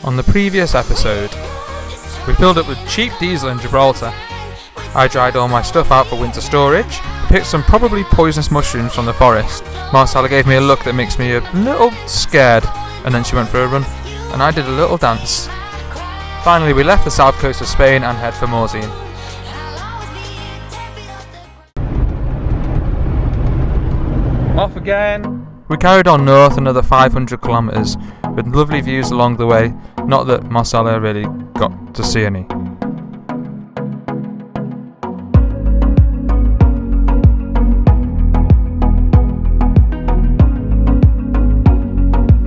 On the previous episode, we filled up with cheap diesel in Gibraltar. I dried all my stuff out for winter storage, picked some probably poisonous mushrooms from the forest. Marcela gave me a look that makes me a little scared, and then she went for a run, and I did a little dance. Finally, we left the south coast of Spain and head for Morzine. Off again! We carried on north another 500 kilometres, with lovely views along the way, not that Marcela really got to see any.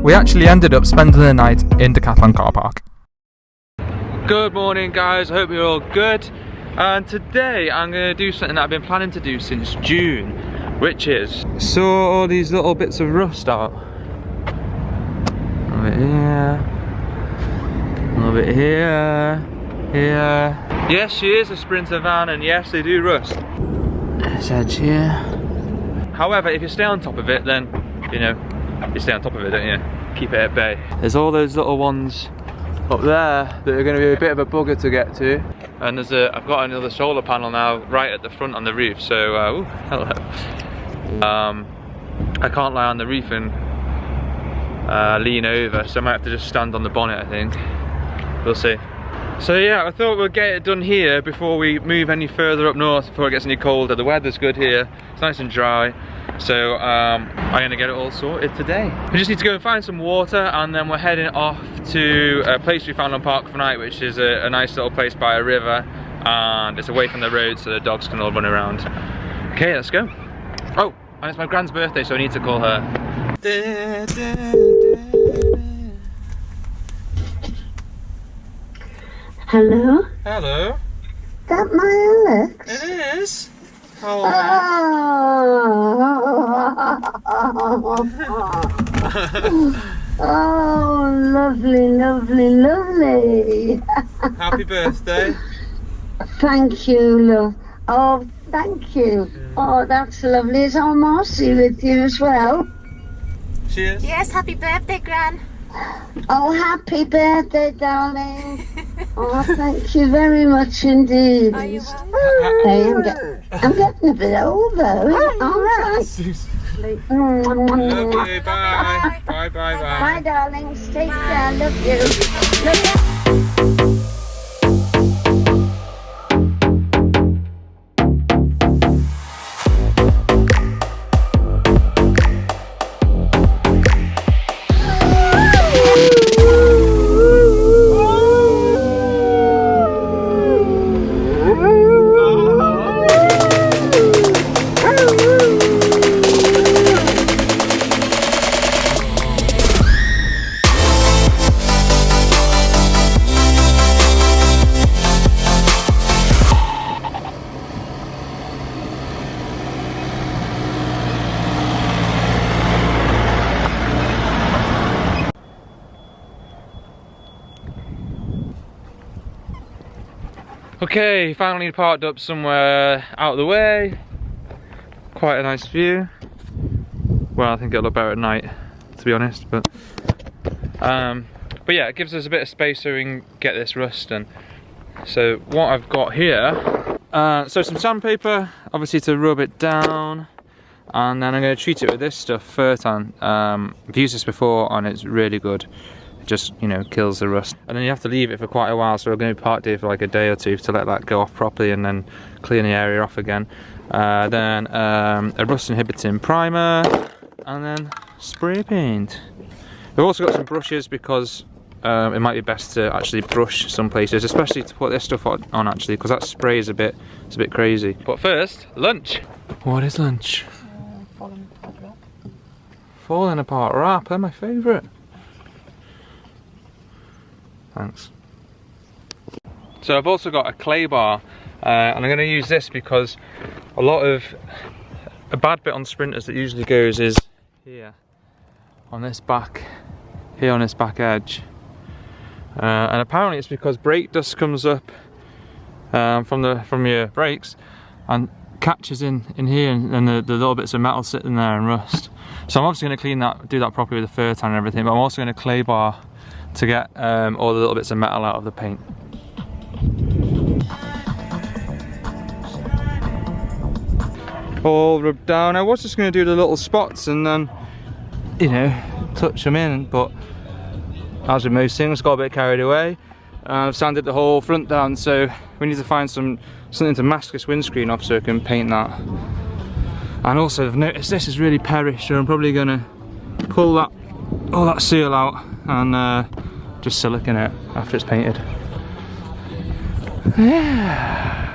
We actually ended up spending the night in Decathlon car park. Good morning guys, I hope you're all good. And today I'm going to do something that I've been planning to do since June, which is saw all these little bits of rust out. A bit here, a little bit here, here. Yes, she is a Sprinter van, and yes, they do rust. This edge here. However, if you stay on top of it, then, you know, you stay on top of it, don't you? Keep it at bay. There's all those little ones up there that are going to be a bit of a bugger to get to. And there's I've got another solar panel now right at the front on the roof, so, ooh, hello. I can't lie on the roof and lean over, so I might have to just stand on the bonnet, I think. We'll see. So yeah, I thought we'd get it done here before we move any further up north, before it gets any colder. The weather's good here, it's nice and dry, so I'm gonna get it all sorted today. We just need to go and find some water, and then we're heading off to a place we found on Park for Night, which is a nice little place by a river, and it's away from the road so the dogs can all run around. Okay, let's go. Oh, and it's my grand's birthday, so I need to call her. Hello? Hello. Is that my Alex? It is. Oh. Oh, lovely, lovely, lovely. Happy birthday. Thank you, love. Oh, thank you. Oh, that's lovely. Is our Marcy with you as well? She is. Yes, happy birthday, Gran. Oh, happy birthday, darling. Oh, thank you very much indeed. Are you Hey, I'm getting a bit old though, aren't I? Okay, bye. Bye, bye, bye. Bye, darlings. Take care. Love you. Love you. Okay, finally parked up somewhere out of the way. Quite a nice view. Well, I think it'll look better at night, to be honest, but yeah, it gives us a bit of space so we can get this rust done. So what I've got here, so some sandpaper, obviously to rub it down, and then I'm going to treat it with this stuff, ⅓. I've used this before and it's really good. Just, you know, kills the rust, and then you have to leave it for quite a while, so we're going to be parked here for like a day or two to let that go off properly and then clean the area off again. Then a rust inhibiting primer, and then spray paint. We've also got some brushes because it might be best to actually brush some places, especially to put this stuff on actually, because that spray is it's a bit crazy. But first, lunch. What is lunch? Falling apart wrap. Falling apart wrap, they're my favourite. Thanks. So I've also got a clay bar, and I'm going to use this because a bad bit on sprinters that usually goes is here on this back edge, and apparently it's because brake dust comes up from your brakes and catches in here, and the little bits of metal sitting there and rust. So I'm obviously going to clean that, do that properly with the ⅓ and everything, but I'm also going to clay bar to get all the little bits of metal out of the paint. All rubbed down. I was just going to do the little spots and then, you know, touch them in, but as with most things, got a bit carried away. I've sanded the whole front down, so we need to find something to mask this windscreen off so I can paint that. And also I've noticed this is really perished, so I'm probably going to pull all that seal out and just silicone it after it's painted. Yeah.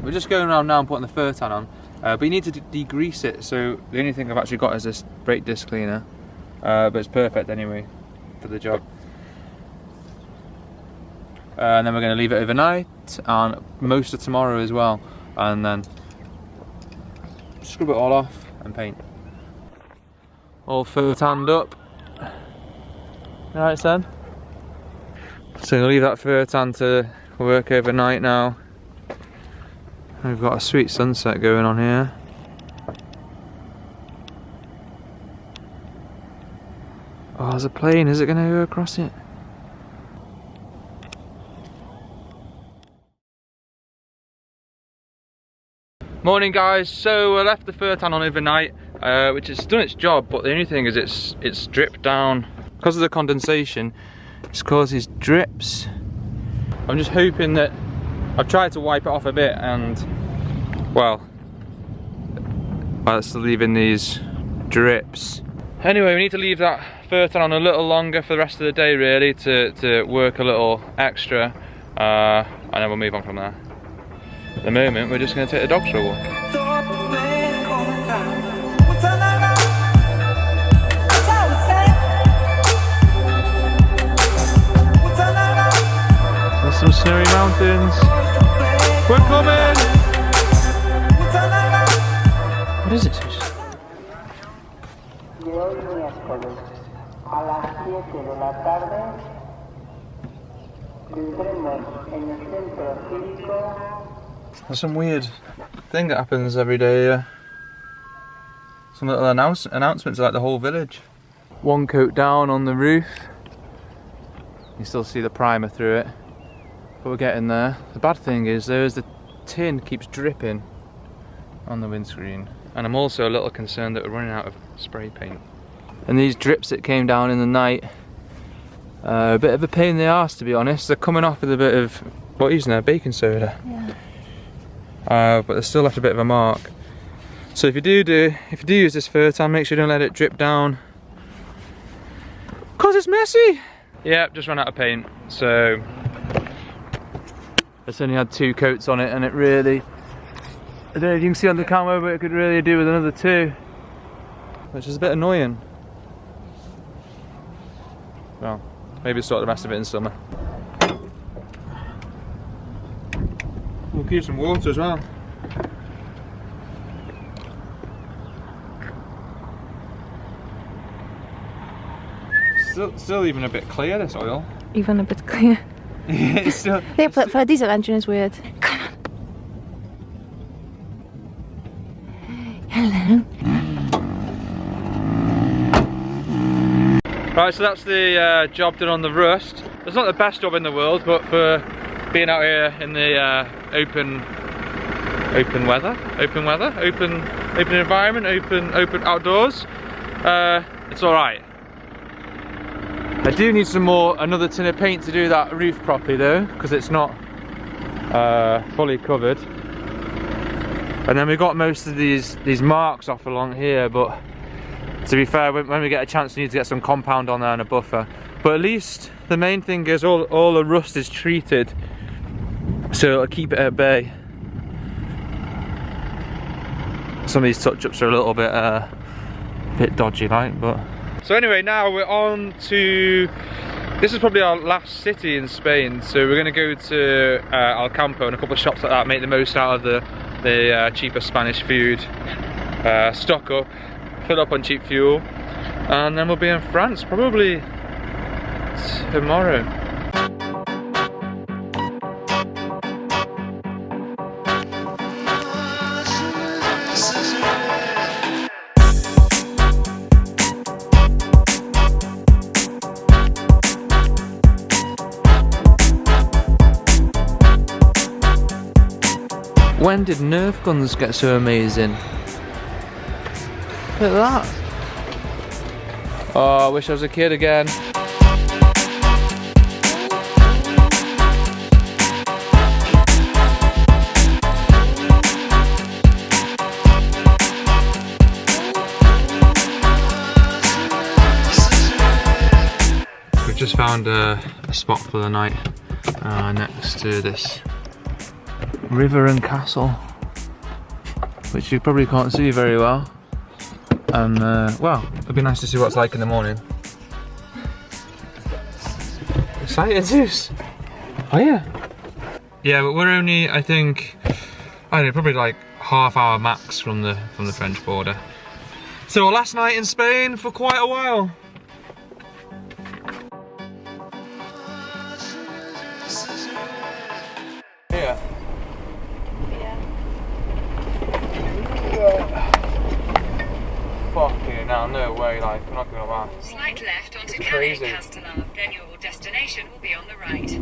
We're just going around now and putting the fur tan on, but you need to degrease it, so the only thing I've actually got is this brake disc cleaner, but it's perfect anyway for the job. And then we're going to leave it overnight and most of tomorrow as well, and then scrub it all off and paint. All fur tanned up. Alright, Sam? So we'll leave that fur tan to work overnight now. We've got a sweet sunset going on here. Oh, there's a plane. Is it going to go across it? Morning guys, so I left the fur tan on overnight, which has done its job, but the only thing is it's dripped down. Because of the condensation, it's caused these drips. I'm just hoping that I've tried to wipe it off a bit and, well, it's leaving these drips. Anyway, we need to leave that fur tan on a little longer for the rest of the day really to work a little extra, and then we'll move on from there. At the moment, we're just going to take the dogs for a walk. There's some snowy mountains. We're coming! What is it? There's some weird thing that happens every day. Some little announcements like the whole village. One coat down on the roof. You still see the primer through it, but we're getting there. The bad thing is though, the tin keeps dripping on the windscreen, and I'm also a little concerned that we're running out of spray paint. And these drips that came down in the night, a bit of a pain in the arse to be honest. They're coming off with a bit of, what are you using there, baking soda? Yeah. But they still left a bit of a mark. So if you do use this fur tan, make sure you don't let it drip down, cause it's messy. Yeah, just ran out of paint, so it's only had 2 coats on it, and it really, I don't know if you can see on the camera, but it could really do with another 2, which is a bit annoying. Well, maybe sort the rest of it in summer. We'll keep some water as well. Still even a bit clear, this oil. Even a bit clear. It's still, yeah, but for a diesel engine is weird. Come on. Hello. Right, so that's the job done on the rust. It's not the best job in the world, but for being out here in the open environment, open outdoors, it's all right. I do need another tin of paint to do that roof properly though, because it's not fully covered. And then we got most of these marks off along here, but to be fair, when we get a chance we need to get some compound on there and a buffer. But at least the main thing is all the rust is treated, so it'll keep it at bay. Some of these touch-ups are a little bit dodgy like, but... So anyway, now we're on to, this is probably our last city in Spain, so we're going to go to El Campo and a couple of shops like that, make the most out of the cheaper Spanish food, stock up, fill up on cheap fuel, and then we'll be in France probably tomorrow. When did Nerf guns get so amazing? Look at that. Oh, I wish I was a kid again. We've just found a spot for the night next to this river and castle, which you probably can't see very well. And well, it'd be nice to see what it's like in the morning. Excited, Zeus? Oh yeah. Yeah, but we're only, I think, I don't know, probably like half-hour max from the French border. So our last night in Spain for quite a while. Yeah. Fucking hell, no way, like, I'm not going to that. Slight left onto 𝐀𝐥𝐥 𝐄𝐪𝐮, then your destination will be on the right.